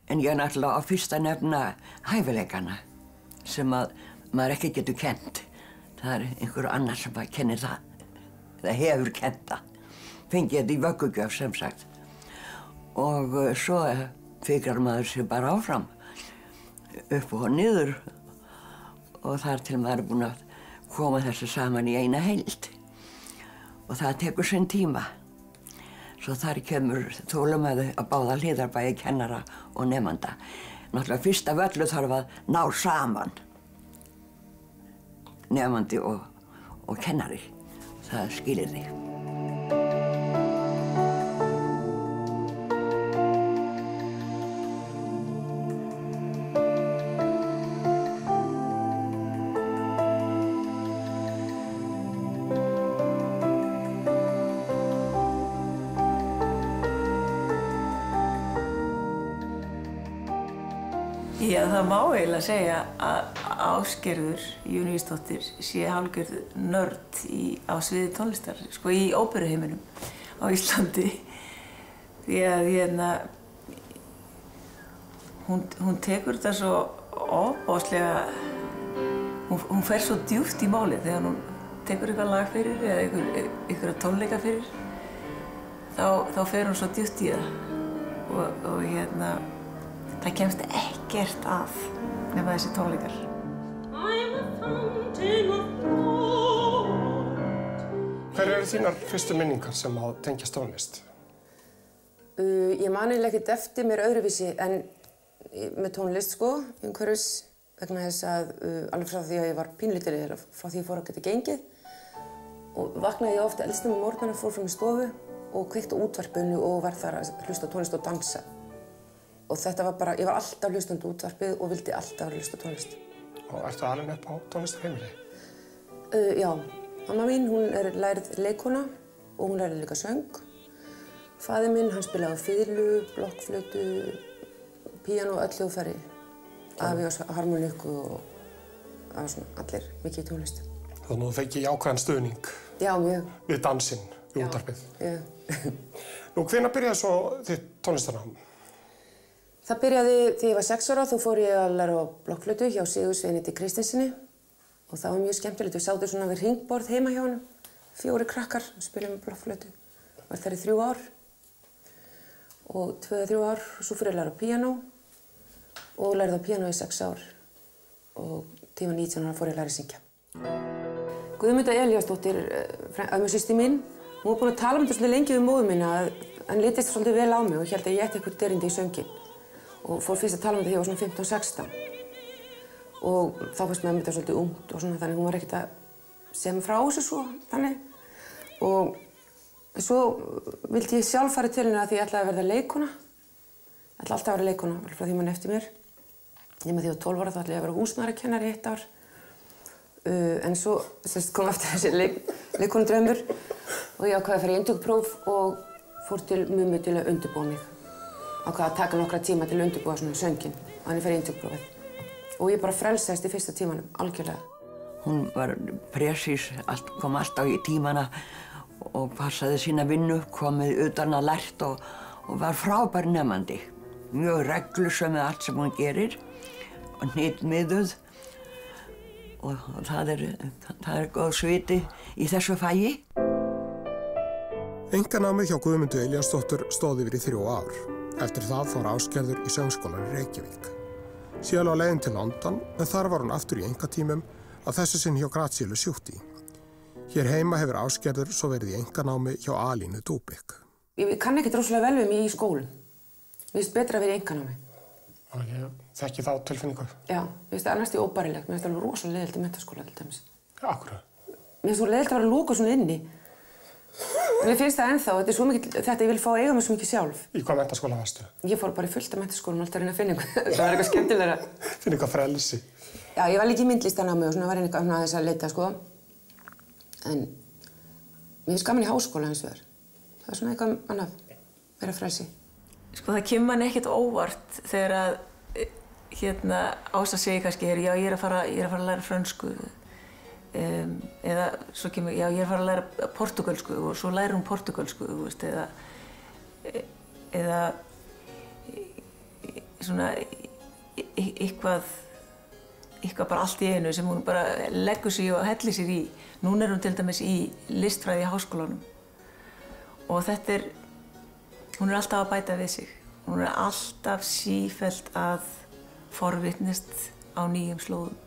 En ég náttúrulega á fyrst að nefna hæfileikana sem að maður ekki getur kennt. Það einhver annar sem að kennir það, eða hefur kennt það. Fengið þetta í vöggugjöf sem sagt. Og svo fikrar maður sig bara áfram, upp og niður. Og þar til maður búinn að koma þessu saman í eina heild. Og það tekur sinn tíma. Svo þar kemur þolinmæði að báða hliðar bæði kennara og nemanda. Náttúrulega fyrst af öllu þarf að ná saman. Nemandi og kennari. Það skilir því. Já, það má eiginlega segja að Ásgerður Júníusdóttir sé hálfgerð nörd á sviði tónlistar, sko í óperuheiminum á Íslandi. Því að hún tekur þetta svo ofboðslega, hún fer svo djúpt í málið þegar hún tekur eitthvað lag fyrir eða einhverja tónleika fyrir, þá fer hún svo djúpt í það og það kemst ekkert að nema þessi tónleikar. Hver eru þínar fyrstu minningar sem að tengjast tónlist? Ég man eiginlega ekkert eftir mér öðruvísi en með tónlist, sko, umhverfis, vegna þess að alveg frá því að ég var pínlítil, frá því ég fór að geta gengið. Og vaknaði ég ofta eldsnemma á morgnana, fór fram í stofu og kveikti á útvarpinu og var þar að hlusta á tónlist og dansa. Og þetta var bara, ég var alltaf hlustandi á útvarpið og vildi alltaf hlusta á tónlist. Og ertu alin upp á tónlistarheimili? Já, mamma mín, hún er lærð leikkona og hún lærði líka söng. Faðir minn, hann spilaði á fiðlu, blokkflautu, píanó, öll hljóðfæri, afi og harmonikku og það var svona allir mikið í tónlist. Þannig að þú fengið jákvæðan stuðning? Já, mjög. Við dansinn, við útvarpið? Já. Nú, hvenær byrjaði svo þitt tónlistarnám? Það byrjaði þegar ég var 6 ára, þá fór ég að læra á blokkflautu hjá Sigursveini Kristensinni og það var mjög skemmtilegt. Við sátum svona við hringborð heima hjá honum, 4 krakkar, spilum með blokkflautu. Var þar í 3 ár og 2 eða 3 ár, svo fór ég að læra á píanó og lærði á píanó í 6 ár og tíma 19 ára fór ég að læra að syngja. Guðmunda Elíasdóttir, ömmusystir mín, hún var búin að tala um þetta svolítið lengi við móður mína að hann litist svolítið vel á mig og hélt að ég ætti eitthvað erindi í sönginn. Og fór fyrst að tala um þetta þegar ég var svona 15-16. Og þá fannst mér þetta svolítið ungt og svona, þannig hún var ekkert að segja mig frá þessu svo, þannig. Og svo vildi ég sjálf fara til hennar að því ég ætlaði að verða leikkona. Ég ætlaði alltaf að vera leikkona, alveg frá því mann eftir mér. Nema því ég var 12 ára þá ætlaði ég að vera húsmæðrakennari í 1 ár. En svo kom aftur þessi leikkonudraumur og ég ákvaði að fara í inntökupróf og fór til mömmu til að undirbúa mig. Ákvaði að taka nokkra tíma til að undirbúa svona sönginn og þannig fer ég í inntökuprófið. Og ég bara frelsaðist í fyrsta tímanum, algjörlega. Hún var presís, kom alltaf í tímana og passaði sína vinnu, komið utan að lært og var frábær nemandi. Mjög reglusöm með allt sem hún gerir og hnitmiðuð. Og það er góð sviti í þessu fagi. Einkanámið hjá Guðmundu Elíasdóttur stóð yfir í 3 ár. Eftir það fór Ásgerður í söngskólann í Reykjavík. Síðan á leiðin til London, en þar var hún aftur í einkatímum að þessu sinn hjá Grazielu Schutti. Hér heima hefur Ásgerður svo verið í einkanámi hjá Alínu Dúbik. Ég kann ekkert rosalega vel við mig í skólum. Mér finnst betra að vera í einkanámi. Og ég þekki þá tilfinningu? Já, mér finnst það annars því óbærilegt. Mér finnst það alveg rosalega leiðilegt í menntaskóla til dæmis. Já, akkurát. Mér finnst það leiðilegt að vera að loka svona inni. Mér finnst það ennþá, þetta er svo mikið, þetta ég vil fá að eiga mig svo mikið sjálf. Í hvað menntaskóla varstu? Ég fór bara í fullt af menntaskólum alltaf að reyna að finna eitthvað, það var eitthvað skemmtilegra. Finna eitthvað frelsi? Já, ég var líka í myndlistanámi og svona var eitthvað svona aðeins að leita, sko. En mér finnst gaman í háskóla hins vegar. Það er svona eitthvað annað, meira frelsi. Sko það kemur manni ekkert óvart þegar að Ása segir kannski, já ég er að fara að læra frönsku. Eða svo kemur, já ég er að fara að læra portúgölsku og svo lærir hún portúgölsku, þú veist, eða svona eitthvað bara allt í einu sem hún bara leggur sig og hellir sér í. Núna hún til dæmis í listfræði í háskólanum og hún alltaf að bæta við sig. Hún alltaf sífellt að forvitnast á nýjum slóðum.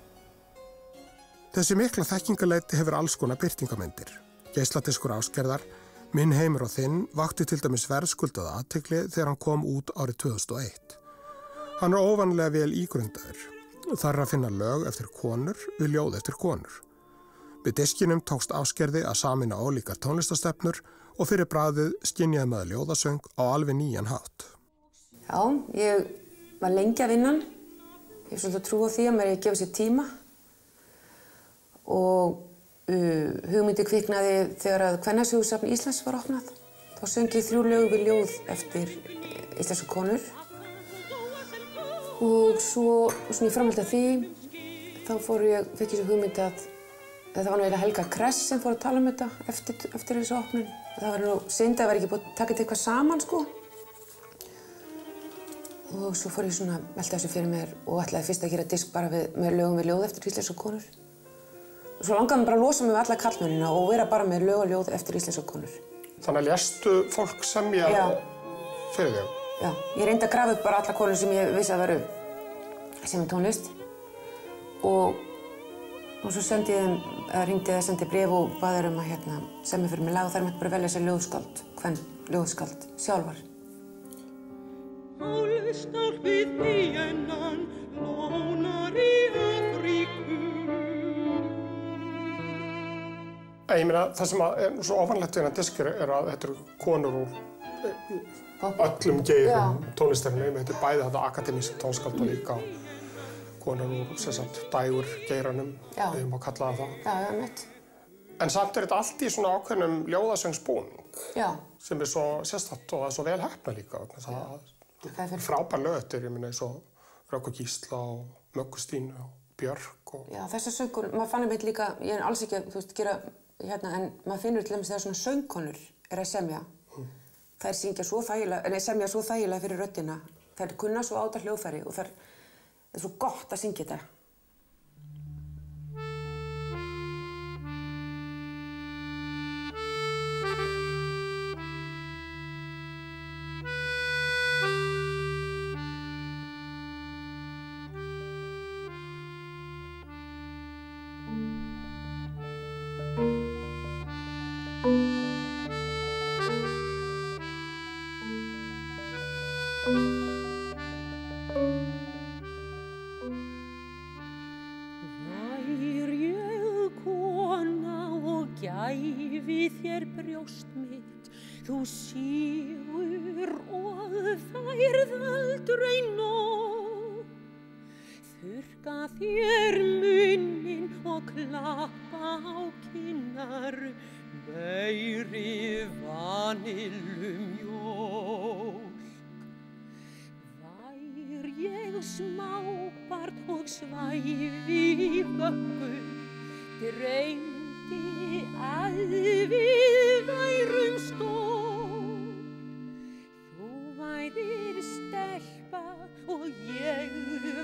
Þessi mikla þekkingarleiti hefur alls konar birtingamyndir. Geisladiskur Ásgerðar, Minn heimur og þinn vakti til dæmis verðskuldaða athygli þegar hann kom út árið 2001. Hann óvanlega vel ígrundaður. Þar að finna lög eftir konur við ljóð eftir konur. Við diskinum tókst Ásgerði að sameina ólíkar tónlistastefnur og fyrir bragðið skynjaði maður ljóðasöng á alveg nýjan hátt. Já, ég var lengi að vinna. Ég hef svolítið trú á því að maður gefa sér tíma. Og hugmyndi kviknaði þegar að Kvennasögusafn Íslands var opnað. Þá söng ég 3 lög við ljóð eftir íslenskar konur. Og svo í framhaldi af því, þá fekk ég svo hugmyndi að það var nú eiginlega Helga Kress sem fór að tala þetta eftir þessu opnun. Það var nú synd að það var ekki búið að taka þetta eitthvað saman, sko. Og svo fór ég svona að velta þessu fyrir mér og ætlaði fyrst að gera disk bara með lögum við ljóð eftir íslenskar konur. Og svo langaði mér bara að losa mig við alla karlmennina og vera bara með lög og ljóð eftir íslenskar konur. Þannig að léstu fólk semja fyrir þig? Já, ég reyndi að grafa upp bara alla konur sem ég vissi að veru sem tónlist. Og svo sendi ég sendi bréf og baði þeim að semja fyrir mig lag og þær mætti bara velja sér ljóðskáld, ljóðskáld, sjálfar. Álstarfið híennan lónar í Afríku. Ég meina, það sem er svo ofanlegt við þennan diskir er að þetta eru konur úr öllum geirum tónlistarinnar. Þetta er bæði þetta akademísk tónskáld og líka konur úr dægur geiranum, við má kalla það. Já, mitt. En samt er þetta allt í svona ákveðnum ljóðasöngsbúning sem er svo sérstakt og það er svo vel heppnað líka. Það er frábær lög eftir, ég meina eins og Rökku Gísla og Möggu Stínu og Björk. Já, þessar söngur, maður fann einmitt líka, ég er alls ekki að gera en maður finnur til dæmis þegar svona söngkonur er að semja. Þær semja svo þægilega fyrir röddina. Þær kunna svo á þetta hljóðfæri og það er svo gott að syngja þetta. Þú sígur og færð aldrei nóg. Þurrka þér munninn og klappa á kinnar, meiri vanillumjólk. Vær ég smábarn og svæfi í vöggu, dreymdi að við værum stór. Stelpa og ég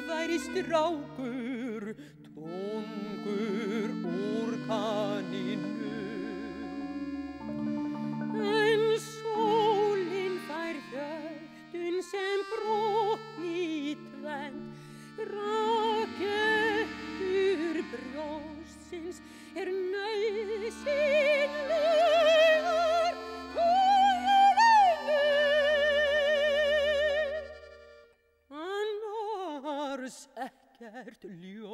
væri strákur, tungur úr kanínu. En sólin fær hjörtun sem brotni tvennt, rakettur brjóstsins nauðsynlegar. Ekkert ljós.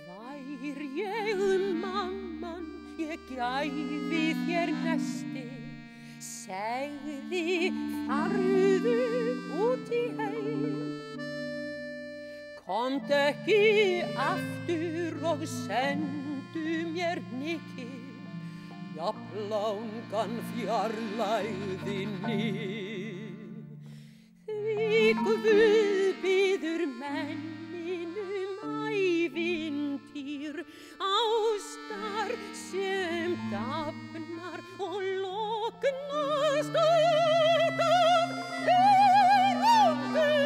Vær ég mamman, ég gæfi þér nesti, segði farðu út í heim. Komdu ekki aftur og sendu mér hnykki, jafnlangan fjarlægðinni. Því Guð biður menninum ævintýr, ástar sem dafnar og magnast út af veraldir.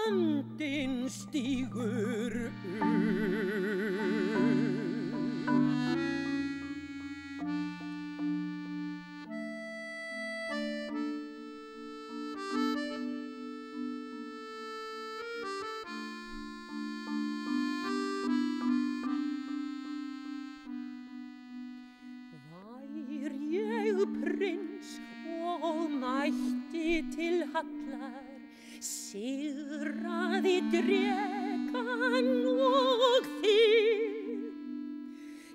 Andinn stígur prins og mætti til hallar, sigraði drekann og þig.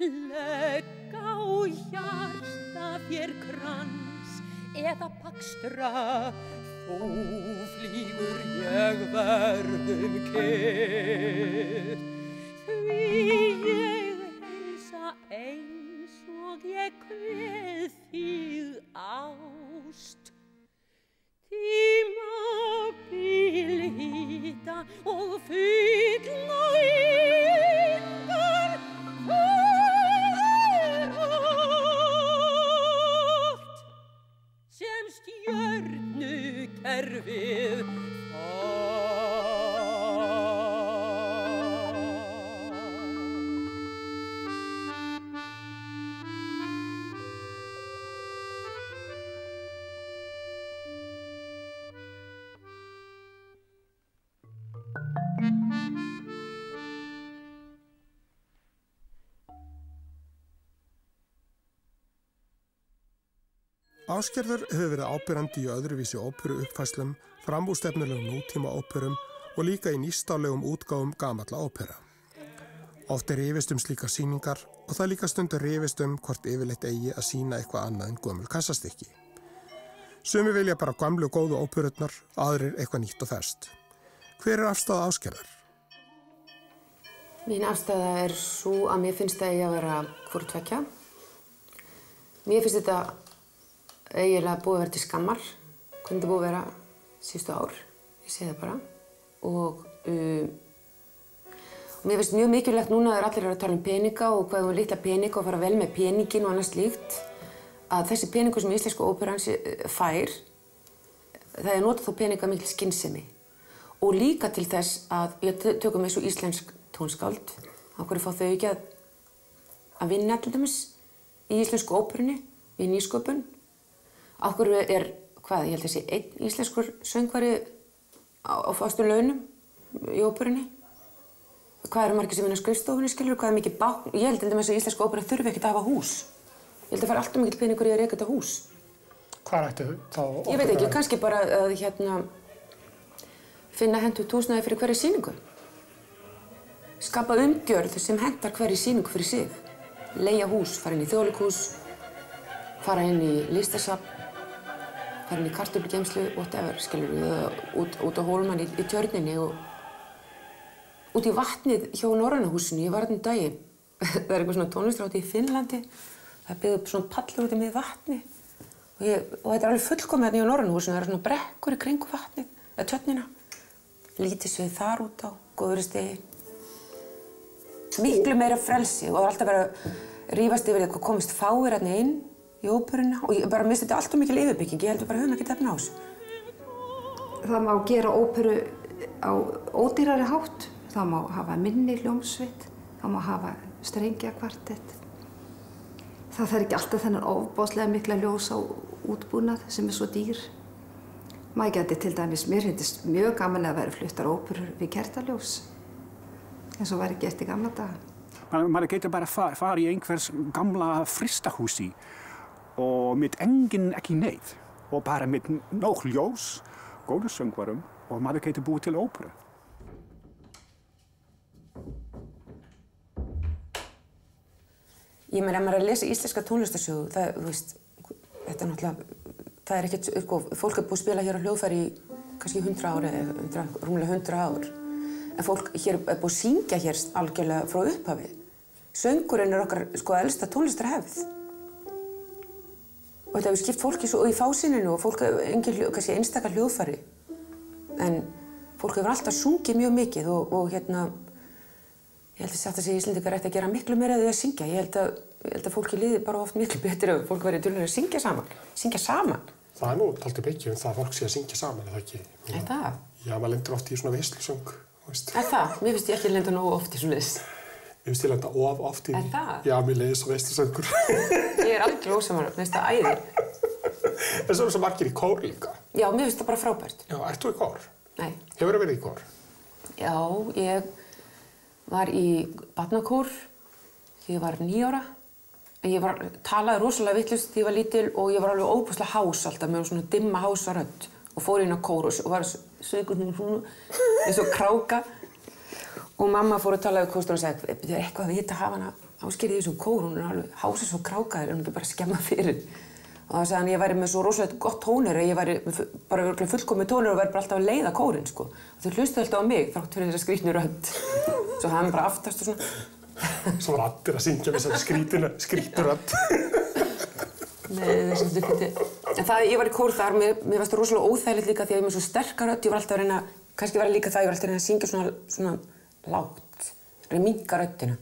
Legg á hjarta þér krans eða bakstra, þó flýgur ég verðum kyrr. Því ég heilsa eins og ég kveð þig ást. Tímabil hita og fylla yngar allt sem stjörnukerfið Ásgerður hefur verið áberandi í öðruvísi óperu uppfæslum, framúrstefnulegum nútíma óperum og líka í nýstálegum útgáfum gamalla ópera. Oft rifist slíkar sýningar og það líka stundur rifist hvort yfirleitt eigi að sýna eitthvað annað en gömul kassastykki. Sumi vilja bara gamlu góðu óperurnar, aðrir eitthvað nýtt og ferskt. Hver afstaða Ásgerðar? Mín afstaða sú að mér finnst það eigi að vera hvort tveggja. Mér finnst þetta eiginlega búið að vera til skammar, hvernig þetta búið að vera síðustu ár, ég segi það bara. Og mér finnst mjög mikilvægt núna að allir eru að tala peninga og hvað um litla peninga og fara vel með peningin og annað slíkt, að þessi peningur sem íslensku óperan fær, það notað þó peninga mikil skynsemi. Og líka til þess að, við tökum eins og íslensk tónskáld, af hverju fá þau ekki að vinna til dæmis í íslensku óperunni, í nýsköpun. Af hverju hvað, ég held að sé einn íslenskur söngvari á fastum launum í óperunni. Hvað eru margir sem vinna á skrifstofunni, skilur, hvað mikið bákn. Ég held til dæmis að íslenska ópera þurfi ekkert að hafa hús. Ég held að fara alltaf mikill peningur í að reka þetta hús. Hvað ættu þá ópera? Ég veit ekki, kannski bara að finna hentugt húsnæði fyrir hverja sýningu. Skapa umgjörð sem hentar hverja sýningu fyrir sig. Leigja hús, fara inn í Þjóðleikhús, fara inn í listasafn, fara inn í kartöflugeymslu, whatever, skilur við, út á Hólmann í tjörninni og út í vatnið hjá Norræna húsinu. Ég var þarna daginn. Það eitthvað svona tónlistarhátíð í Finnlandi. Það byggði upp svona pallur út í miðju vatni. Og þetta alveg fullkomið þarna hjá Norræna húsinu. Það svona brekkur í kringu vatnið, eða tjörnina. Lítið sveið þar út á, góður stegi. Miklu meira frelsi og það alltaf verið að rífast yfir hvað komist fáir þarna inn í óperuna og ég bara misti þetta alltaf mikil yfirbygging. Ég heldur bara höfum ekki efni á þessu. Það má gera óperu á ódýrari hátt. Það má hafa minni hljómsveit, það má hafa strengjakvartett. Það þarf ekki alltaf þennan ofboðslega mikla ljós á útbúnað sem svo dýr. Maður geti til dæmis, mér finnst mjög gaman að vera fluttar óperur við kertaljós, eins og væri gert í gamla daga. Maður getur bara fara í einhvers gamla fristahúsi og með ekki neitt og bara með nóg ljós, góðu söngvarum og maður getur búið til óperu. Ég meina, ef maður lesa íslenska tónlistarsögu, þetta náttúrulega, það ekkert, fólk búið að spila hér á hljóðfæri í kannski 100 ár eða rúmlega 100 ár. En fólk hér búið að syngja hér algjörlega frá upphafi. Söngurinn okkar, elsta tónlistarhefð. Og þetta hefur skipt fólki svo í fásininu og fólk kannski einstaka hljóðfæri. En fólk hefur alltaf sungið mjög mikið og ég held að satt að segja Íslendingar ætti að gera miklu meira af því að syngja. Ég held að ég held að fólki líði bara oft miklu betur ef fólk verið duglegri að syngja saman. Syngja saman. Það nú dálítið mikið það að fólk sé að syngja saman, eða ekki? Er það? Já, maður lendur oft í svona veislusöng, veist. Er það? Mér finnst ég ekki lenda nógu oft í svoleiðis. Mér finnst ég lenda oft í því. Er það? Já, mér leiðist svo veislusöngur. Ég alveg ósammála, mér finnst það æði. En svo svo margir í kór líka. Já, mér finnst það bara frábært. Já, ert þú í kór? Nei. Hefurðu verið í kór? Já, ég var í barnakór þegar ég var 9 ára. En ég talaði rosalega vitlaust þegar ég var lítil og ég var alveg óbúslega hás alltaf með svona dimma hása rödd og fór inn á kór og var sveikurinn eins og kráka. Og mamma fór að tala við kóstur og sagði, það er eitthvað að vita að hafa hana Ásgerði í þessum kór, hún er alveg hásið svo krákaður, hún er ekki bara að skemma fyrir. Og það sagði hann að ég væri með svo rosalega gott tónur, að ég væri bara fullkomið tónur og væri bara alltaf að leiða kórinn, sko. Og þau hlustuðu alltaf á mig, þrátt fyrir þessa skrýtnu rödd. Svo hafði hann bara aftast og svona. Svo var allir að syngja með þessari skrýtnu rödd. Nei, þessum hluti. En það, ég var í kór þar, mér fannst það rosalega óþægilegt líka því að ég með svo sterka rödd, ég var alltaf að reyna, kannski var líka það, ég var alltaf að reyna að syngja svona lágt, reyna að minnka röddina.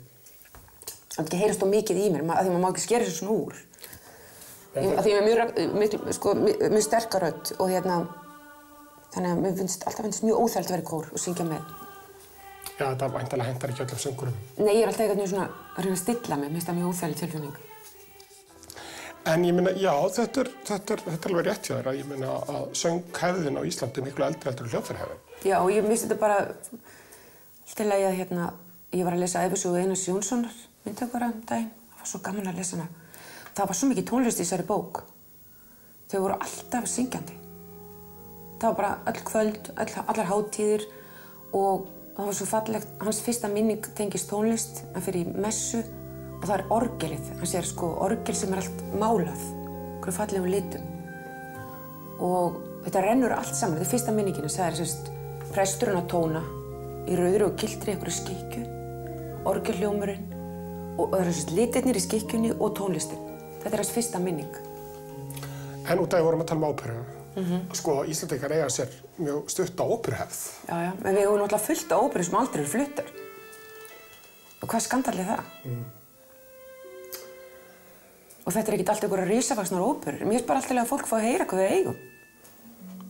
Það ekki heyrast of mikið í mér, af því maður má ekki skera þessu svona úr. Af því ég er mjög sterka rödd og þannig að mér alltaf finnst mjög óþægilegt að vera í kór og syngja með. Já, það væntanlega hentar ekki öllum söngurum. Nei, ég er alltaf eitthvað svona að reyna að stilla mig, mér finnst það mjög óþægileg tilfinning. En ég meina, já, þetta er alveg rétt hjá þér að ég meina að sönghefðin á Íslandi er miklu eldri heldur en hljóðfærahefðin. Já, og ég minnst þetta bara alltaf að ég var að lesa ævisögu Einars Jónssonar, myndhöggvara daginn. Það var svo gaman að lesa hana. Það var svo mikið tónlist í þessari bók. Þau voru alltaf syngjandi. Það var bara öll kvöld, allar hátíðir og það var svo fallegt. Hans fyrsta minning tengist tónlist, hann fer í messu og það er orgelið. Hann sér orgel sem er allt málað, einhverju fallegum litum. Og þetta rennur allt saman. Þetta er fyrsta minningin, það er presturinn að tóna í rauðri og giltri einhverju skikkju, orgelhljómurinn og það eru litirnir í skikkjunni og tónlistin. Þetta er hans fyrsta minning. En út af því vorum að tala um óperu. Íslendingar eiga sér mjög stutta óperuhefð. Já, en við hefum náttúrulega fullt af óperu sem aldrei eru fluttar. Og hvað skandall er það? Og þetta er ekkert allt einhverjar risavaxnar óperur. Mér finnst bara alltaf að fólk fá að heyra hvað við eigum.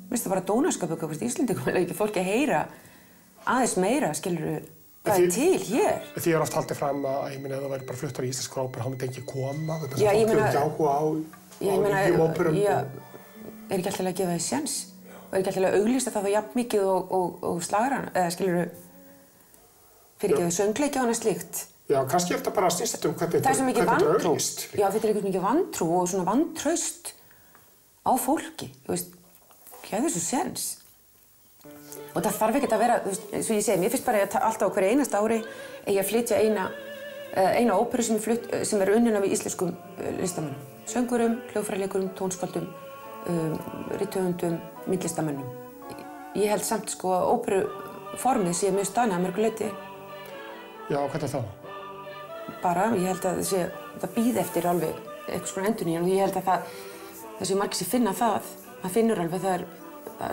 Mér finnst það bara dónaskap eitthvað Íslendingum, eða ekki fólki að heyra aðeins meira, skilurðu, hvað er til hér? Því er oft haldið fram að ég meina ef það væri bara fluttar í íslenskar óperu, þá myndi ekki koma. Já, ég meina, fólk hefur ekki áhuga á nýjum óperum. Er ekki alltaf að gefa þið séns? Og er ekki alltaf að auglýsta það jafn mikið og slagaran, eða skilurðu, fyrir ekki að söngleikja og annað slíkt? Já, kannski er þetta bara að snýst hvernig þetta er auglýst. Já, þetta er eitthvað mikið vantrú og svona vantraust á fólki, þú veist, gefðu þessu séns. Og það þarf ekkert að vera, þú veist, eins og ég segi, mér finnst bara alltaf á hverju einasta ári eigi að flytja eina óperu sem er unnin af íslenskum listamönnum. Söngurum, hljóðfæraleikurum, tónskáldum, rithöfundum, myndlistamönnum. Ég held samt að óperuformið sé mjög staðnað að mörgu leyti. Já, hvað er það? Bara, ég held að það býði eftir alveg eitthvað svona endurnýjun og ég held að það sé margir sem finna það finnur alveg það er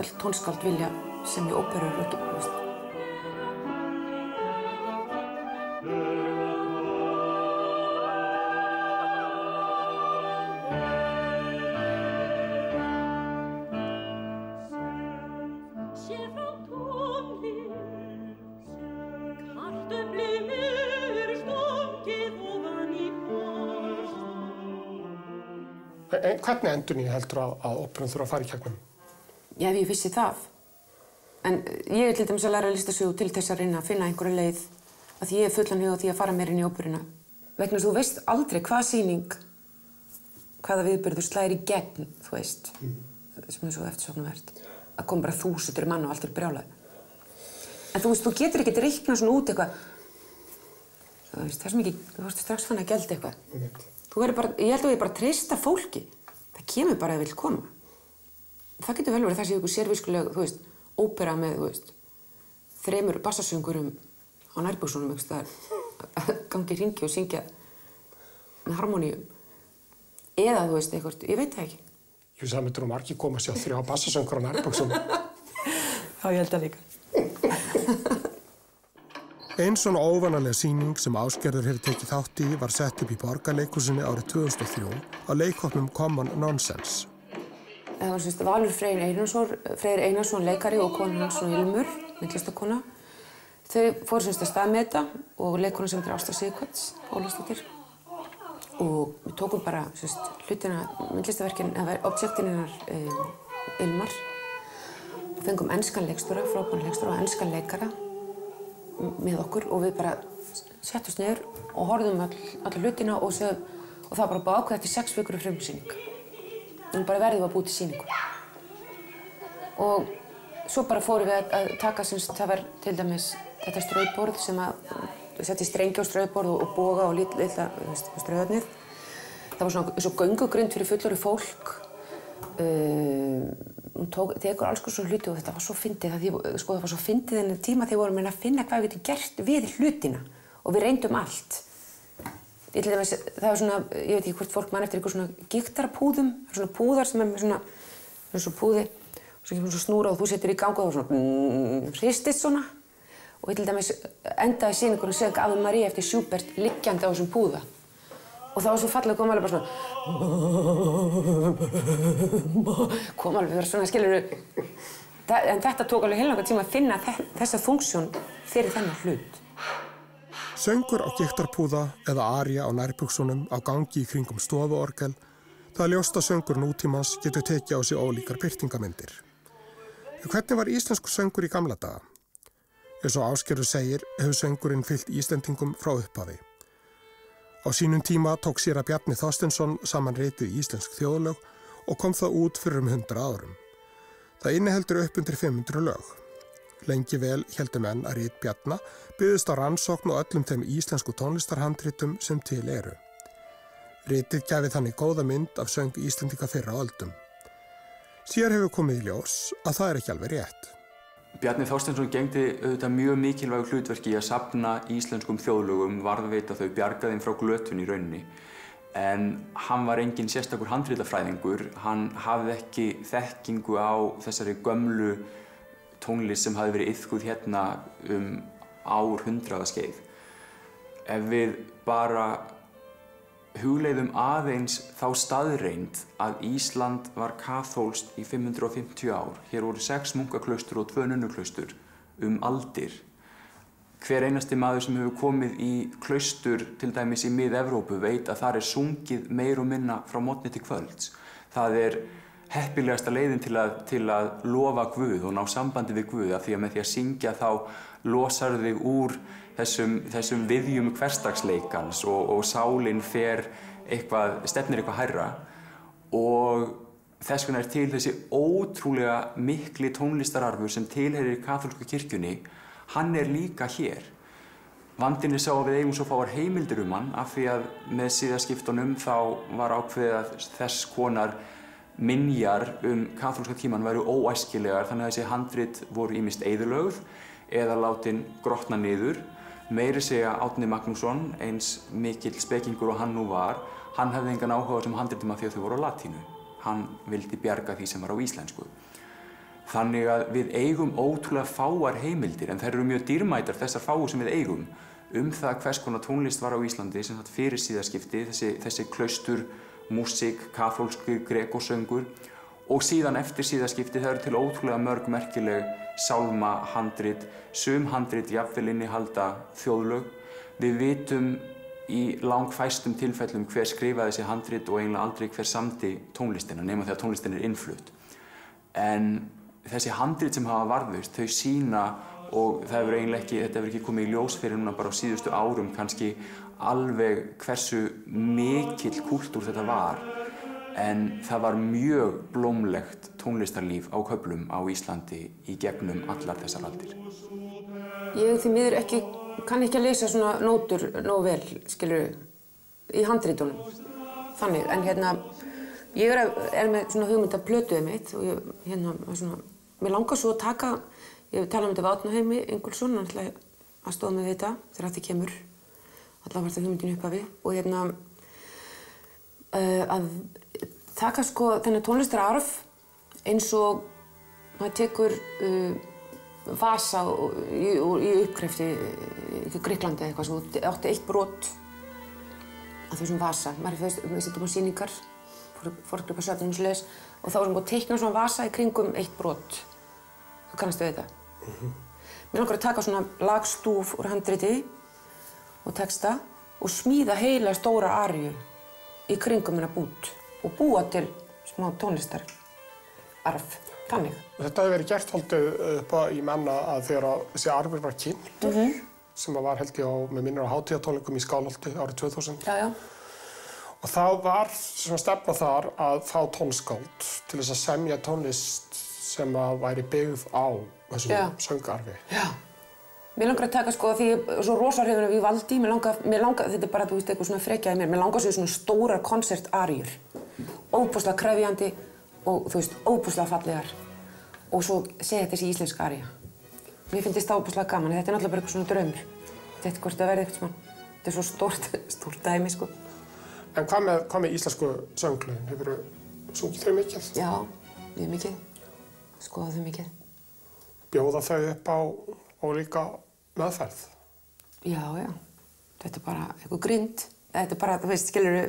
öll tónskáld vilja sem í óperur og ekki, veist. En hvernig endurnýjun heldur að óperan þurfa að fara í gegnum? Já, ef ég vissi það. En ég er til dæmis að læra listasögu til þess að reyna að finna einhverja leið að því ég er fullan hug á því að fara meira inn í óperuna. Vegna þess að þú veist aldrei hvaða sýning, hvaða viðburður slær í gegn, þú veist, sem er svo eftirsóknarvert. Að koma bara 1000 mann og allt er brjálað. En þú veist, þú getur ekkert reiknað svona út eitthvað. Þú veist, það er svo mikið, þú veist strax fann að gelda eitthvað. Þú verður bara, ég held að ég bara treysta fólki. Það kemur bara að það vil koma. Það getur vel verið það sé ykkur sérviskuleg, þú veist, ópera með, þú veist, 3 bassasöngurum á nærbuxunum, einhvers staðar, að gangi í hringi og syngja með harmoníum. Eða, þú veist, eitthvað, ég veit það ekki. Ég veist að það myndir margir koma að sjá 3 bassasöngur á nærbuxunum. Já, ég held það líka. Ein svona óvanalega sýning sem Ásgerður hefur tekið þátt í var sett upp í Borgarleikhúsinu árið 2003 á leikhópnum Common Nonsense. Það var Valur Freyr Einarsson leikari og konan hans Ilmur, myndlistarkona. Þau fóru að stað með þetta og leikkona sem heitir Ásta Sighvats, Ólafsdóttir. Og við tókum bara hlutina, myndlistarverkin, eða objektin hennar Ilmar. Fengum enskan leikstjóra, frábæran leikstjóra og enskan leikara með okkur og við bara settumst niður og horfðum alla hlutina og það var bara búið ákveðið eftir 6 vikur frumsýning. En bara verðum að búið til sýningu. Og svo bara fórum við að taka, það var til dæmis þetta strautborð sem að setti strengi á strautborð og boga og litla strauðarnið. Það var svona svo göngugrind fyrir fullorðið fólk. Hún tekur alls konar svona hluti og þetta var svo fyndið það var svo fyndið þennan tíma þegar við vorum að finna hvað við getum gert við hlutina og við reyndum allt. Það var svona, ég veit ekki hvort fólk man eftir eitthvað svona gítarpúðum, svona púðar sem er með svona púði og svo kemur svona snúra og þú setur í gang og það svona hristist svona og til dæmis endaði sýningunum að segja Ave María eftir Schubert liggjandi á þessum púða. Og það var svo fallega kom alveg bara kom alveg svona, skilurðu. En þetta tók alveg heillangan tíma að finna þessa funksjón fyrir þennan hlut. Söngur á gítarpúða eða aría á nærbuxunum á gangi í kringum stofuorgel, það er ljóst að söngur nútímans getur tekið á sig ólíkar birtingamyndir. En hvernig var íslenskur söngur í gamla daga? Eins og Ásgerður segir, hefur söngurinn fylgt Íslendingum frá upphafi. Á sínum tíma tók séra Bjarni Þorsteinsson saman ritið íslensk þjóðlög og kom það út fyrir 100 árum. Það inniheldur upp undir 500 lög. Lengi vel héldu menn að rit Bjarna byggðist á rannsókn og öllum þeim íslensku tónlistarhandritum sem til eru. Ritið gæfi þannig góða mynd af söng Íslendinga fyrr á öldum. Síðar hefur komið í ljós að það er ekki alveg rétt. Bjarni Þorsteinsson gegndi auðvitað mjög mikilvægu hlutverki í að safna íslenskum þjóðlögum, varðveita þau, bjarga þeim frá glötun í rauninni. En hann var engin sérstakur handritafræðingur, hann hafði ekki þekkingu á þessari gömlu tónlist sem hafði verið iðkuð hérna árhundraðaskeið. Ef við bara hugleiðum aðeins þá staðreynd að Ísland var kaþólskt í 550 ár. Hér voru 6 munkaklaustur og 2 nunnuklaustur aldir. Hver einasti maður sem hefur komið í klaustur, til dæmis í Mið-Evrópu, veit að þar er sungið meir og minna frá morgni til kvölds. Það er heppilegasta leiðin til að lofa Guð og ná sambandi við Guð, af því að með því að syngja þá losar þig úr þessum viðjum hversdagsleikans og sálinn stefnir eitthvað hærra. Og þess vegna er til þessi ótrúlega mikli tónlistararfur sem tilheyrir kaþólsku kirkjunni, hann er líka hér. Vandinn er sá að við eigum svo fáar heimildir hann, af því að með siðaskiptunum þá var ákveðið að þess konar minjar kaþólska tímann væru óæskilegar, þannig að þessi handrit voru ýmist eyðilögð eða látin grotna niður. Meiri segja Árni Magnússon, eins mikill spekingur og hann nú var, hann hefði engan áhuga sem handritum af því að þau voru á latínu. Hann vildi bjarga því sem var á íslensku. Þannig að við eigum ótrúlega fáar heimildir, en þær eru mjög dýrmætar, þessar fáu sem við eigum, það hvers konar tónlist var á Íslandi sem sagt fyrir siðaskipti, þessi klaustur, músík, kaþólskur, grekosöngur, og síðan eftir siðaskipti það eru til ótrúlega mörg merkileg sálmahandrit, sum handrit jafnvel innihalda þjóðlög. Við vitum í langfæstum tilfellum hver skrifaði þessi handrit og eiginlega aldrei hver samdi tónlistina, nema þegar tónlistin er innflutt. En þessi handrit sem hafa varðveist, þau sýna, og þetta hefur ekki komið í ljós fyrir núna bara á síðustu árum kannski alveg hversu mikill kúltúr þetta var. En það var mjög blómlegt tónlistarlíf á köflum á Íslandi í gegnum allar þessar aldir. Ég því miður kann ekki að lesa svona nótur nógu vel, skilurðu, í handritunum. Þannig, en ég er með svona hugmynd að plötuðu mitt og mér langar svo að taka, ég tala um þetta við Árna Heimi Ingólfsson, hann ætlaði að stóða með þetta þegar þetta kemur. Allavega var þetta hugmyndin upphafi og að taka þennan tónlistararf eins og maður tekur vasa í uppgrefti í Grikklandi eða eitthvað sem átti eitt brot af þessum vasa. Við setjum á sýningar, forngripasöfnin og svoleiðis og þá var sem búið að teikna svona vasa í kringum eitt brot. Þú kannastu við þetta? Mér langar að taka svona lagstúf úr handriti og texta og smíða heila stóra aríu í kringum hennar bút og búa til smá tónlistararf, þannig. Þetta hefur verið gert haldið upp í menna að þegar þessi arfur var kynntur, sem var held ég með minnir á hátíðartónleikum í Skálholti árið 2000. Já. Og þá var svona stefna þar að fá tónskáld til þess að semja tónlist sem að væri byggð á þessum söngarfi. Já. Mér langar að taka sko, því ég er svo rosa hrifin af Vivaldi, mér langar, þetta er bara, þú veist, eitthvað svona frekja í mér langar svo svona stórar konsertaríur. Óbúslega krefjandi og, þú veist, óbúslega fallegar. Og svo segja þetta þessi íslenska aría. Mér finnst það óbúslega gaman, þetta er náttúrulega bara eitthvað svona draumur. Þetta hvort það verði eitthvað svona, þetta er svo stórt dæmi, sko. En hvað með íslensku sönglögin? Hefurðu sungið þau mikið? Já, mjög mikið. Skoða þau mikið. Bjóða þau upp á ólíka meðferð? Já. Þetta er bara eitthvað grind. Þetta er bara, þú veist, skilurðu,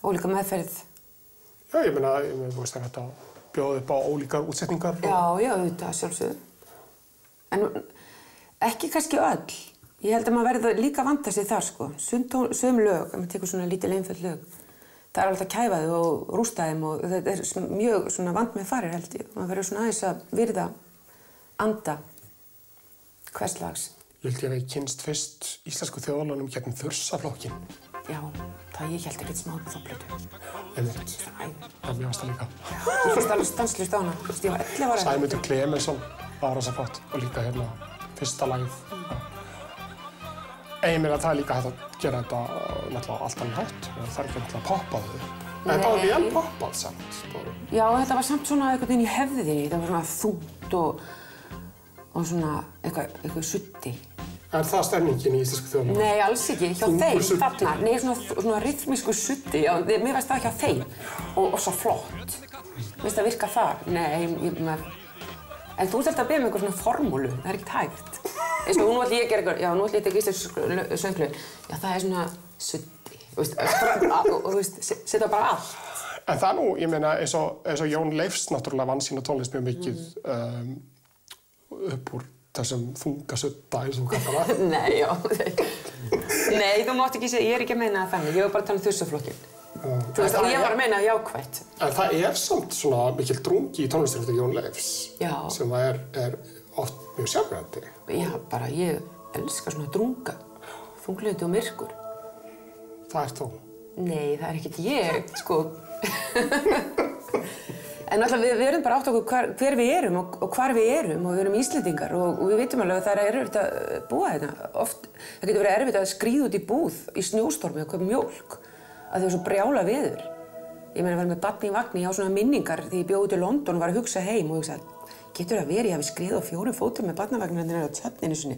ólíka meðferð. Já, ég meina, þú veist, þetta bjóða upp á ólíkar útsetningar. Já, þetta sjálfsögðu. En ekki kannski öll. Ég held að maður verði líka að vanda sig þar, sko. Sum lög, ef maður tekur svona lítil einföld lög, það er alltaf að kæfa þau og rústa þeim og þetta er mjög svona vand með farir, held ég. Maður verður svona aðeins að virða anda hvers lags. Ég held ég að við kynnst fyrst íslensku þjóðlánum gegnum Þursaflokkinn. Já, það ég held ekkert smá með þá plötu. Einmitt. Það mér varst það líka. Ég fyrst alveg stanslaust á hana. Ég var 11 ára. Sæmundur Klemensson var rosa flott og líka hérna fyrsta lagið. En ég meina að það er líka hægt að gera þetta náttúrulega allt annað hátt. Það er ekki náttúrulega að poppa þau. En þetta var vel poppað samt. Já, þetta var samt svona einhvern veginn í hefðinni. Þetta var svona þungt og svona eitthvað suddi. Er það stemningin í íslensku þjóðlánum? Nei, alls ekki. Hjá þeim, þarna. Nei, svona rytmísku suddi. Já, mér finnst það hjá þeim. Og svo flott. Mér finnst það virka þar. Nei, en þú ert alltaf að beða með einhver svona formúlu. Það er ekkert hægt. Eins og nú ætlum ég að gera eitthvað, já, nú ætlum ég að taka íslensku sönglögin. Já, það er svona suddi. Og þú veist, setja bara allt. En það nú, ég meina, eins og Jón Leifs náttúrulega vann sína tónlist mjög mikið upp úr þessum þungasudda, eins og þú kallar það. Nei, já. Nei, þú mátt ekki segja, ég er ekki að meina það þannig. Ég var bara að tala um Þursaflokkinn. Þú veist, og ég var að meina jákvætt. En það er samt svona mikil drungi í tónlistinni eftir Jón Leifs. Já. Sem er oft mjög sjálfræðandi. Já, bara ég elska svona drunga. Þunglyndi og myrkur. Það er þú? Nei, það er ekkert ég, sko. En alltaf við erum bara átt okkur hver við erum og hvar við erum og við erum Íslendingar og við vitum alveg að það er erfitt að búa hérna. Oft, það getur verið erfitt að skríða út í búð í snjóstormi og kaupa mjólk að það er svo brjála veður. Ég meina að vera með barn í vagni, ég á svona minningar því ég bjó út í London og var að hugsa heim og hugsa getur það verið, ég hafi skriðið á 4 fótum með barnavagnina á tjörninu sinni.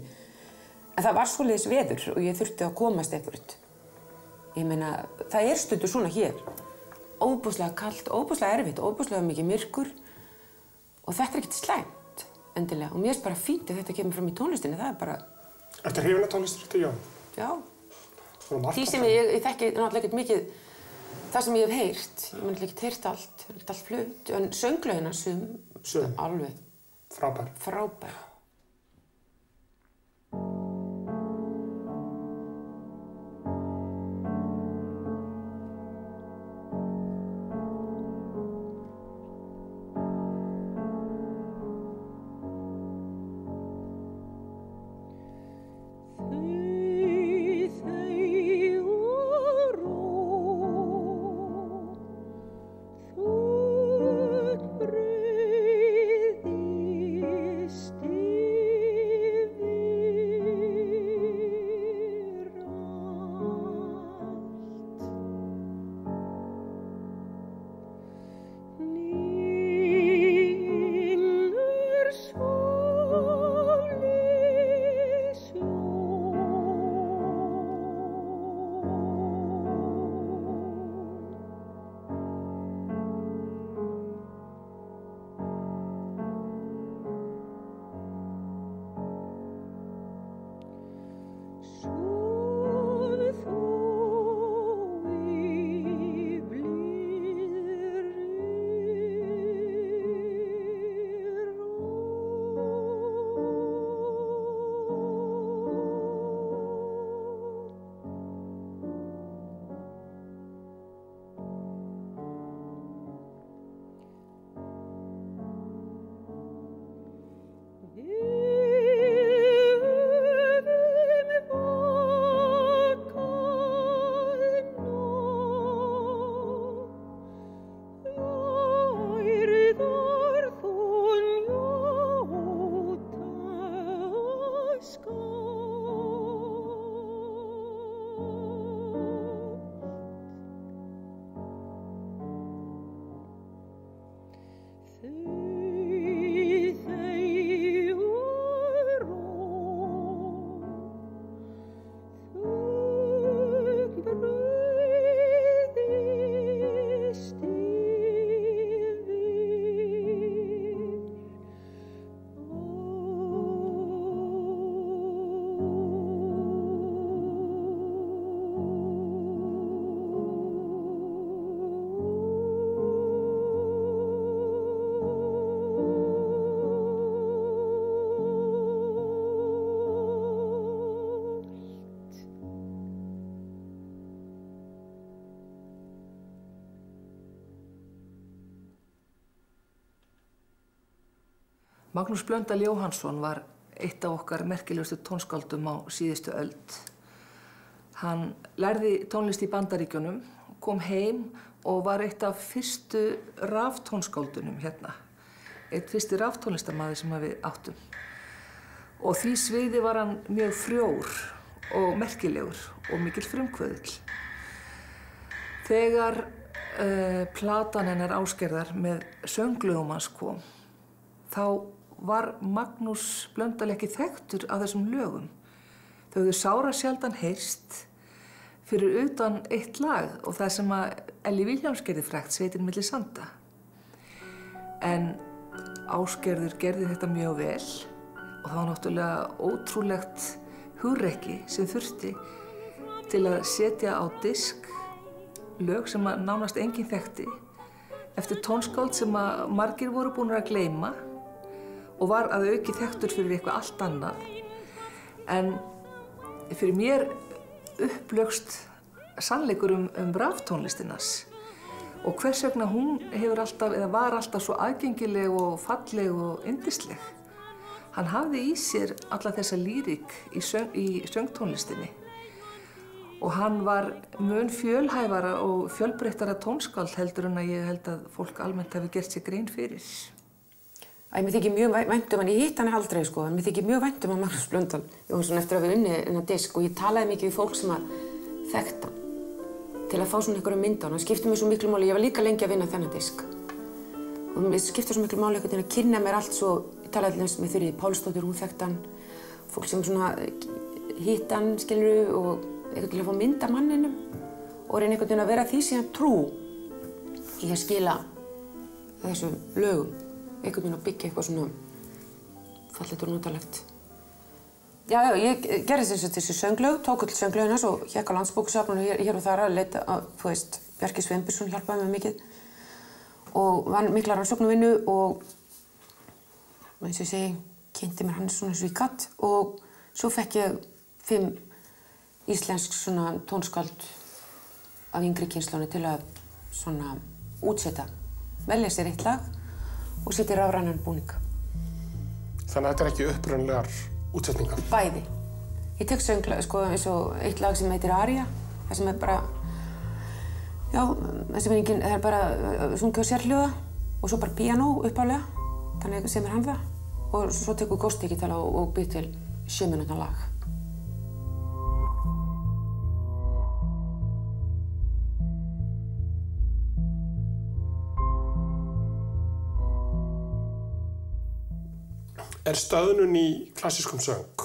En það var svoleiðis veður og ég þurfti að komast eitthvað. Ég meina, það er stundur svona hér. Óbúslega kalt, óbúslega erfitt, óbúslega mikið myrkur og þetta er ekkert slæmt, endilega. Og mér finnst bara fínt að þetta kemur fram í tónlistinni, það er bara... Ertu hrifin af tónlistinni eftir Jón? Já. Því sem ég þekki náttúrulega ekkert mikið það sem ég hef heyrt. Ég hef náttúrulega ekkert heyrt allt, ekkert allt flutt. En sönglögina sum. Alveg. Frábær. Frábær. Stay. Magnús Blöndal Jóhannsson var eitt af okkar merkilegustu tónskáldum á síðustu öld. Hann lærði tónlist í Bandaríkjunum, kom heim og var eitt af fyrstu raftónskáldunum hérna. Eitt fyrsti raftónlistamaður sem við áttum. Og því sviði var hann mjög frjór og merkilegur og mikill frumkvöðull. Þegar platan hennar Ásgerðar með sönglögum hans kom, þá var Magnús Blöndal ekki þekktur af þessum lögum. Þau höfðu sára sjaldan heyrst fyrir utan eitt lag og það sem að Elli Vilhjálms gerði frægt, Sveitin milli sanda. En Ásgerður gerði þetta mjög vel og það var náttúrulega ótrúlegt hugrekki sem þurfti til að setja á disk lög sem að nánast enginn þekkti eftir tónskáld sem að margir voru búin að gleyma og var að auki þekktur fyrir eitthvað allt annað. En fyrir mér upplögst sannleikur raftónlistinnas og hvers vegna hún hefur alltaf, eða var alltaf svo aðgengileg og falleg og yndisleg. Hann hafði í sér alla þessa lýrik í söngtónlistinni og hann var mun fjölhæfara og fjölbreyttara tónskáld heldur en að ég held að fólk almennt hafi gert sér grein fyrir. Mér þykir mjög vænt hann, ég hitt hann aldrei sko, en mér þykir mjög vænt hann Magnús Blöndal Jóhannsson eftir að við unni þennan disk og ég talaði mikið við fólk sem að þekkta hann til að fá svona einhverja mynd á hann. Það skipti mér svo miklu máli, ég var líka lengi að vinna þennan disk og mér skipti svo miklu máli einhvern veginn að kynna mér allt svo, ég talaði til þess með Þuríði Pálsdóttur, hún þekkti hann, fólk sem svona hitt hann, skilurðu, og einhvern til að fá mynd af manninum og reyna einhvern veginn að vera því síðan trú í að skila þessum lögum. Einhvern veginn að byggja eitthvað svona fallegt og notalegt. Já, ég gerði þessi sönglög, tók öll sönglögin hans og hékk á Landsbókasafninu hér og þar að leita að, þú veist, Bjarki Sveinbjörnsson hjálpaði mér mikið og vann mikla rannsóknarvinnu og eins og ég segi, kynnti mér hann svona eins og ég gat og svo fekk ég 5 íslensk svona tónskáld af yngri kynslóni til að svona útsetta, velja sér eitt lag og setja rafrænan búning. Þannig að þetta ekki upprunalegar útsetningar? Bæði. Ég tek sönglag, sko, eins og eitt lag sem heitir Aría, það sem bara, já, þessi minningin er bara sungið á sérhljóða og svo bara píanó uppálega, þannig semur hann það og svo tekur Ghost Digital og býr til 7 mínútna lag. Er stöðnun í klassískum söng?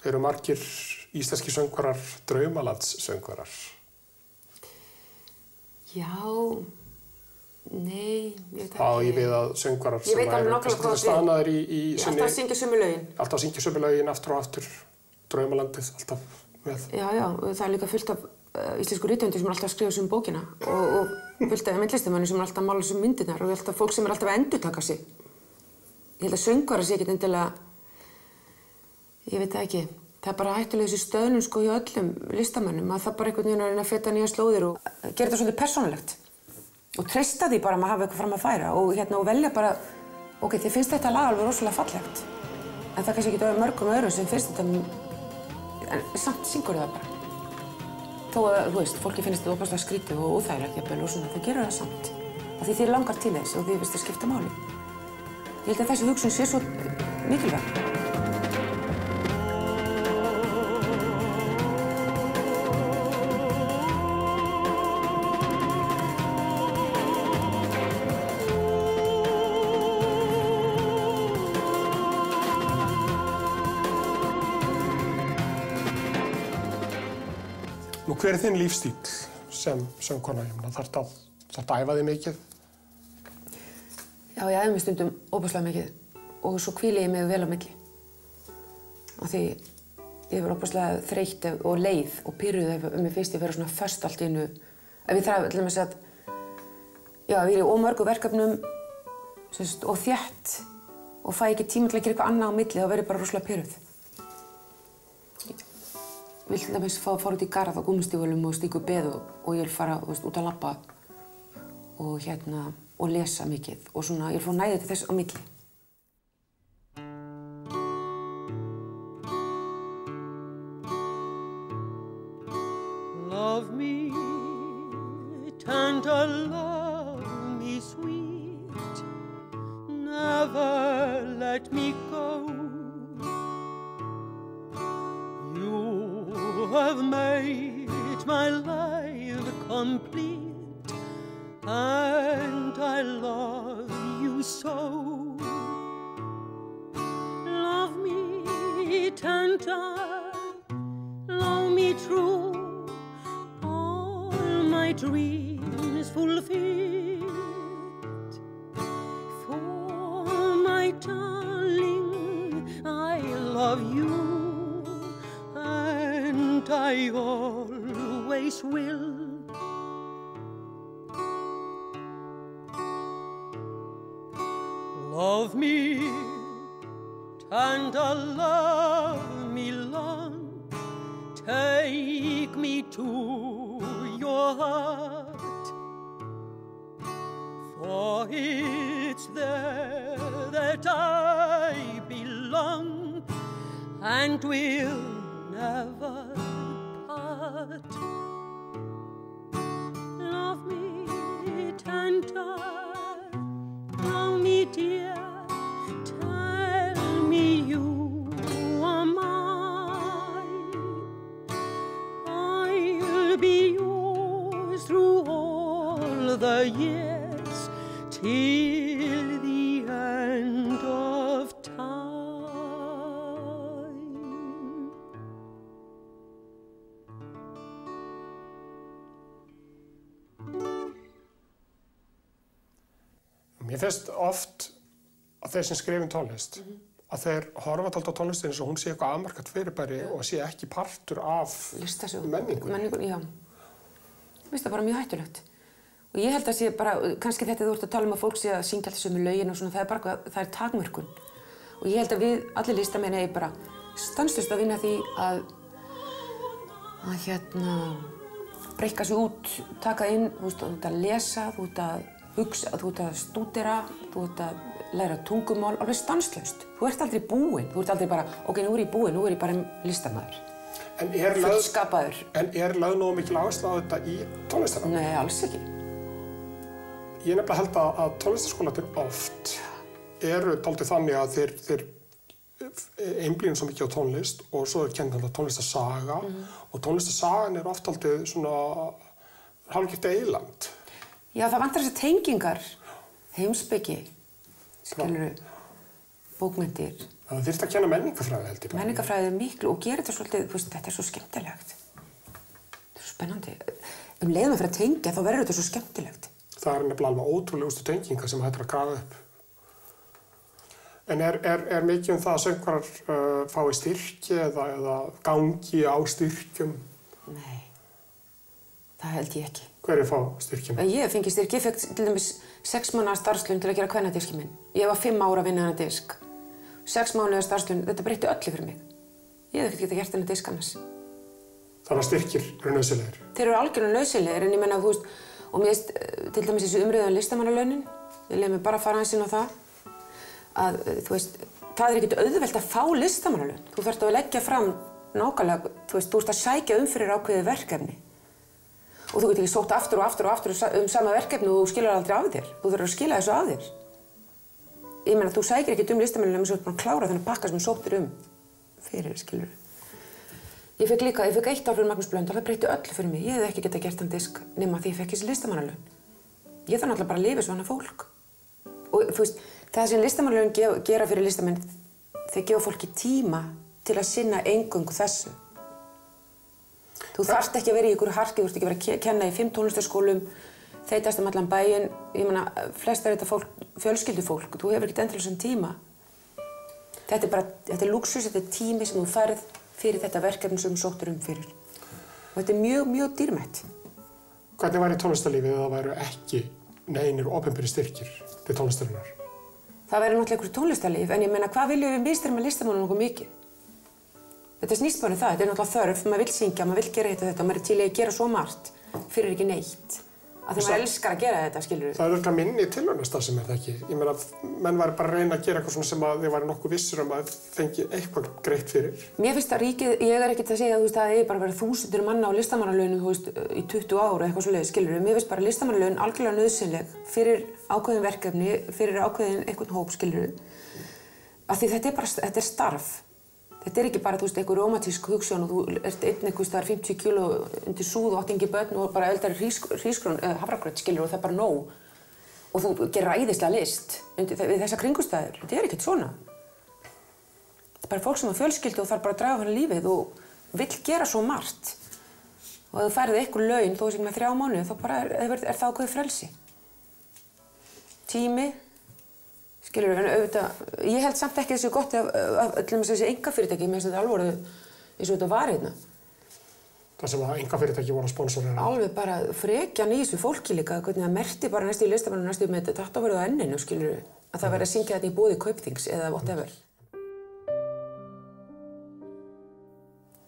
Eru margir íslenski söngvarar draumalandssöngvarar? Já, nei, ég veit ekki. Á ég við að söngvarar sem eru kannski staðnaðir í sinni... Alltaf að syngja sömu lögin. Alltaf að syngja sömu lögin aftur og aftur. Draumalandið, alltaf með. Já, það líka fullt af íslensku rithöfundum sem alltaf að skrifa um bókina og fullt af myndlistamönnum sem alltaf að mála myndirnar og alltaf fólk sem alltaf að endurtaka sig. Ég held að söngvarar sé ekkert endilega, ég veit það ekki, það bara hættulega þessi stöðnum sko hjá öllum listamönnum að það bara einhvern veginn að reyna að feta nýja slóðir og gera þetta svolítið persónulegt og treysta því bara að maður hafa eitthvað fram að færa og velja bara, ok, þið finnst þetta lag alveg rosalega fallegt en það kannski ekki mörgum öðrum sem finnst þetta, en samt syngur það bara. Þó að, þú veist, fólki finnst þetta óbærslega skrítið og óþægilegt jafnvel og svona, þau gerur það samt. Af því þið langar til þess og þið finnst það skipta máli. Ég held að þessi hugsun sé svo mikilvæg. Nú, hver er þinn lífstíl sem söngkona? Þarftu að æfa þig mikið? Já, ég æfi mig stundum óbærslega mikið og svo hvíli ég mig vel á milli. Af því ég verð óbærslega þreytt og leið og pirruð ef mér finnst ég vera svona föst allt í einu. Ef ég þarf til dæmis að, já, ef ég er í ómörgu verkefnum og þétt og fæ ekki tíma til að gera eitthvað annað á milli, þá verð ég bara rosalega pirruð. Ég vil til dæmis fara út í garð á gúmmístígvélum og stíga upp beð og ég vil fara út að labba og lesa mikið og svona, ég vil fá næði til þess á milli. Love me tender, love me sweet, never let me go. You have made my life complete, and I love you so. Love me tender, love me true, all my dreams fulfilled. For my darling, I love you. And I always will. Love me tender, love me long, take me to your heart, for it's there that I belong and will never part. Love me tender, love me dear, tell me you are mine. I'll be yours through all the years till the end of time. Mér finnst oft að þeir sem skrifa tónlist, að þeir horfa alltaf á tónlistin eins og hún sé eitthvað afmarkað fyrirbæri og sé ekki partur af menningunni. Já. Mér finnst það bara mjög hættulegt. Og ég held að sé bara, kannski þetta þú ert að tala um að fólk sé að syngja alltaf sömu lögin og svona, það er takmörkun. Og ég held að við, allir listamenn, eigi bara stanslaust að vinna því að breikka sig út, taka inn, þú ert að lesa, þú ert að hugsa, þú ert að stúdera, þú ert að læra tungumál, alveg stanslaust. Þú ert aldrei búinn, þú ert aldrei bara, ok, nú er ég búinn, nú er ég bara listamaður. Fullskapaður. En er lögð nógu mikil áhersla á þetta í tónlistarnámi? Nei, alls ekki. Ég nefnilega held að tónlistarskólarnir oft eru dálítið þannig að þeir einblína svo mikið á tónlist og svo er kennd tónlistarsaga og tónlistarsagan er oft dálítið svona hálfgert eyland. Já, það vantar þessar tengingar, heimspeki, skilurðu, bókmyndir. Það þyrfti að kenna menningafræði, held ég bara. Menningafræði er miklu og gera þetta svolítið, þú veist, þetta er svo skemmtilegt. Þetta er svo spennandi. Leiðum að fyrir að tengja, þá verður þetta svo skemmtilegt. Það er nefnilega alveg ótrúlegustu tengingar sem hættir að grafa upp. En er mikið það að söngvarar fái styrki eða gangi á styrkjum? Nei, það held ég ekki. Hverjir fá styrkjum? Ég fengi styrk, ég fekk til dæmis 6 mánaða starfslaun til að gera kvennadiski minn. Ég var 5 ára að vinna þennan disk. 6 mánaða starfslaun, þetta breytti öllu fyrir mig. Ég hefði ekkert getað gert þennan disk annars. Þannig að styrkir eru nauðsynlegir? Þeir eru algjörlega nauðsynlegir, en ég menna, þú veist, og mér veist, til dæmis þessu umræðan listamannalaunin, ég leyfi mig bara að fara aðeins inn á það, að, þú veist, það er ekkert auðvelt að fá listamannalaun. Þú þarft að leggja fram nákvæmlega, þú veist, þú ert að sækja fyrir ákveðið verkefni. Og þú getur ekki sótt aftur og aftur sama verkefni og þú skilur aldrei af þér. Þú þarf að skila þessu af þér. Ég meina, þú sækir ekkert listamannalaun sem þú ert búin að klára þennan pakka sem þú sóttir fyrir, skilur. Ég fekk 1 ár fyrir Magnús Blöndal, það breytti öllu fyrir mig. Ég hefði ekki getað gert þann disk nema því ég fekk þessi listamannalaun. Ég þarf náttúrulega bara að lifa svona fólk. Og þú veist, það sem listamannalaun gera fyrir listamenn, þeir gefa fólki tíma til að sinna eingöngu þessu. Þú þarft ekki að vera í einhverju harki, þú þarft ekki að vera að kenna í 5 tónlistarskólum, þeytast allan bæinn. Ég meina, flestar þetta fólk, fjölskyldufólk, þú hefur ekkert endalausan tíma. Þetta er lúxus, þetta er tími sem þú færð fyrir þetta verkefni sem þú sóttir fyrir. Og þetta er mjög, mjög dýrmætt. Hvernig væri tónlistarlífið ef það væru ekki neinir opinberir styrkir til tónlistarinnar? Það væri náttúrulega einhverju tónlistarlíf, en ég meina, hvað viljum við misstýra listamönnum nokkuð mikið? Þetta snýst bara um það, þetta er náttúrulega þörf, maður vill syngja, maður vill gera þetta, maður er til í að gera svo margt fyrir ekki neitt. Af því maður elskar að gera þetta, skilur við. Það er örugglega minni tilraunastarfsemi, er það ekki? Ég meina, menn væri bara að reyna að gera eitthvað svona sem að þeir væri nokkuð vissir að fengi eitthvað greitt fyrir. Mér finnst að ríkið, ég er ekkert að segja, þú veist, að það eigi bara verið þúsundir manna á listamannalaunum, þú veist, í 20 ár eitthvað svoleiðis, skilur við. Mér finnst bara listamannalaun algjörlega nauðsynleg fyrir ákveðin verkefni, fyrir ákveðin einhvern hóp, skilur við. Af því þetta er starf. Þetta er ekki bara, þú veist, einhver rómantísk hugsun og þú ert einn einhvers staðar 50 kíló undir súð og átt engi börn og bara eldar hafragraut, skilur, og það er bara nóg. Og þú gerir æðislega list við þessa kringumstæður. Þetta er ekkert svona. Þetta er bara fólk sem á fjölskyldu og þarf bara að draga fyrir lífið og vill gera svo margt. Og ef þú færið einhver laun, þó sem með 3 mánuði, þá bara er það ákveðið frelsi. Tími. Skilur, en auðvitað, ég held samt ekki þessu gott af öllum þessi einkafyrirtæki, mér finnst þetta alveg eins og þetta var hérna. Það sem að einkafyrirtæki voru að sponsorera? Alveg bara frekjan í þessu fólki líka, hvernig það merkti bara næstu í listamannum, næstu með þetta átt að vera á enninu, skilur, að það verið að syngja þetta í boði Kaupþings eða whatever.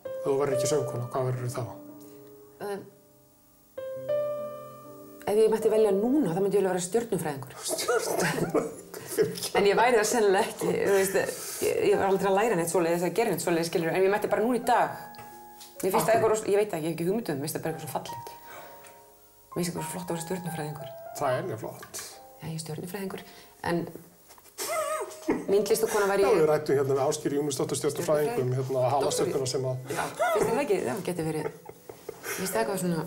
Ef þú verður ekki söngkona, hvað verður þá? Ef ég mætti velja núna, þá myndi ég vera stjörnufræðingur. Stjörnufræðingur? En ég væri það sennilega ekki, þú veist, ég var aldrei að læra neitt svoleiðis, að gera neitt svoleiðis, skilur, en ég mætti bara núna í dag. Mér finnst það eitthvað, ég veit ekki, ég hef ekki hugmynd mér finnst það bara eitthvað svo fallegt. Mér finnst eitthvað svo flott að vera stjörnufræðingur. Það er mjög flott. Já, ég er stjörnufræðingur, en myndlistakona var ég... Já, við rættum hérna með Ásgeiri Jónusdóttur stjörnufræðingum, hérna halastjörnuna sem að... Já, finnst þér það ekki? Það geti verið... Mér finnst það eitthvað svona...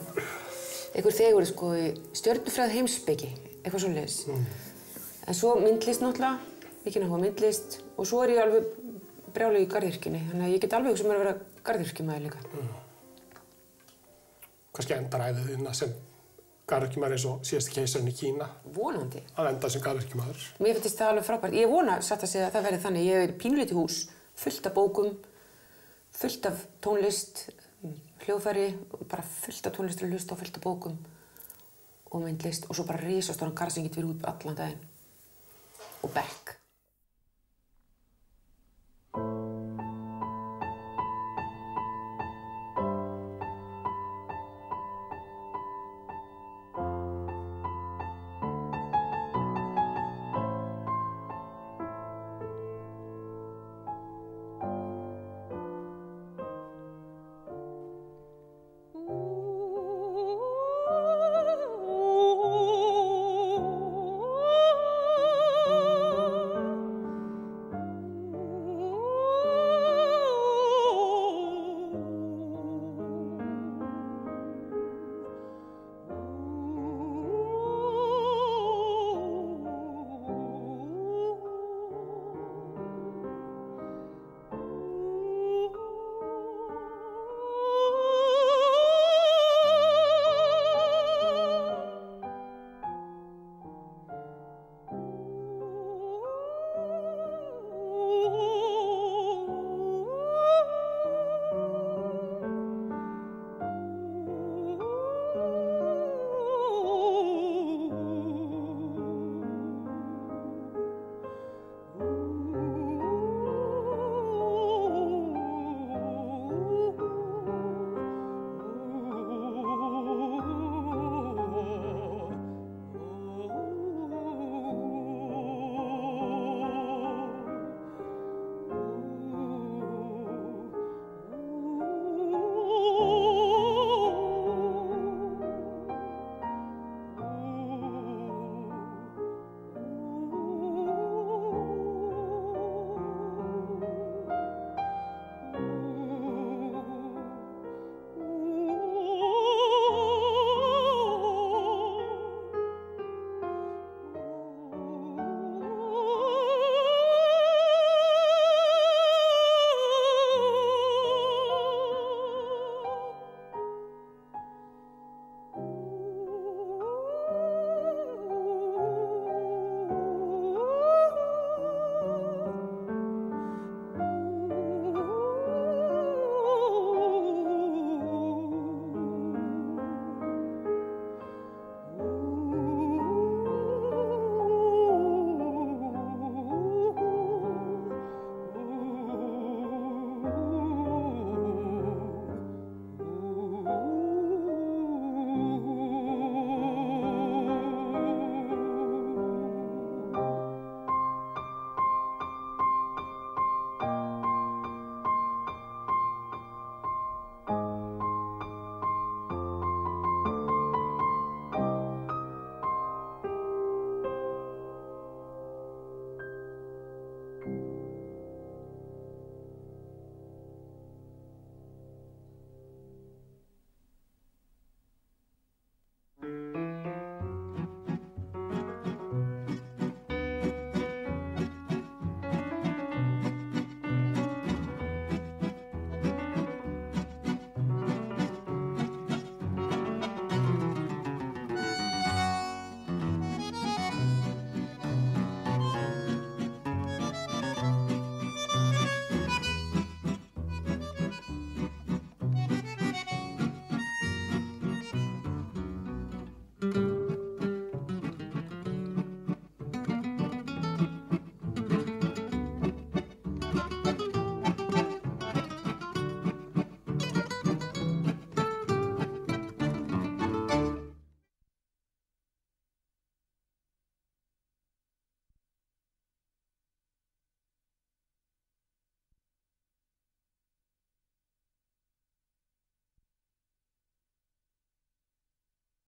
Einhver þegur, sko, stjörnufræð heimspeki, eitthvað svoleiðis. En svo myndlist náttúrulega, mikið náttúrulega myndlist og svo er ég alveg brjáluð í garðyrkjunni, þannig að ég get alveg hugsað mér að vera garðyrkjumaður líka. Kannski endar æðið þína sem garðyrkjumaður eins og síðasti keisarinn í Kína. Vonandi. Að enda sem garðyrkjumaður. Mér finnst það alveg frábært. Ég vona satt að segja að það verði þannig. Ég er pínulítið hús, fullt af bókum, fullt af tónlist, hljóðfæri, bara fullt af tónlist að hlusta og fullt af bókum og myndlist og svo bara risastóran garð sem getur verið út allan daginn. Og bekk.